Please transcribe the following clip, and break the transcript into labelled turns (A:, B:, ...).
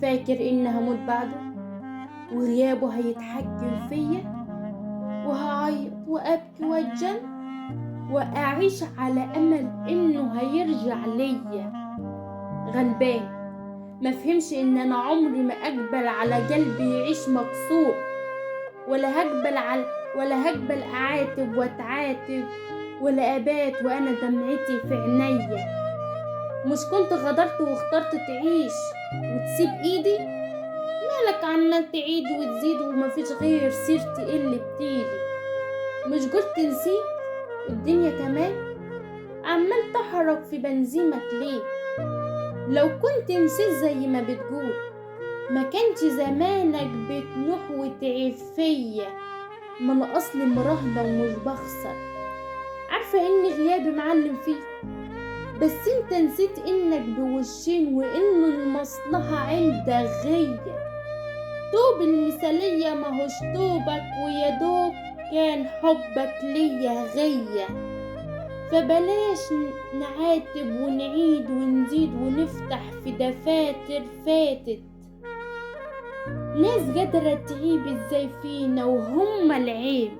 A: فاكر إن هموت بعده وغيابه هيتحكم فيا وهعيط وأبكي وأتجن وأعيش على أمل إنه هيرجع ليا. غلبان مفهمش إن أنا عمري ما أقبل على قلبي يعيش مكسور، ولا هقبل أعاتب وأتعاتب، ولا أبات وأنا دمعتي في عينيا. مش كنت غدرت واخترت تعيش وتسيب إيدي؟ مالك عمال تعيد وتزيد ومفيش غير سيرتي اللي بتيجي؟ مش قلت نسيت الدنيا تمام؟ عمال تحرك في بنزيمك ليه؟ لو كنت نسيت زي ما بتقول ما كانش زمانك بتنوح وتعب فيا. من اصل مراهنة ومش بخسر، عارفة ان غيابي معلم فيك، بس انت نسيت انك بوشين وان المصلحة عندك غية. توب المثالية ماهوش توبك ويا دوب كان حبك ليا غية. فبلاش نعاتب ونعيد ونزيد ونفتح في دفاتر فاتت. ناس قادرة تعيب ازاي فينا وهم العيب،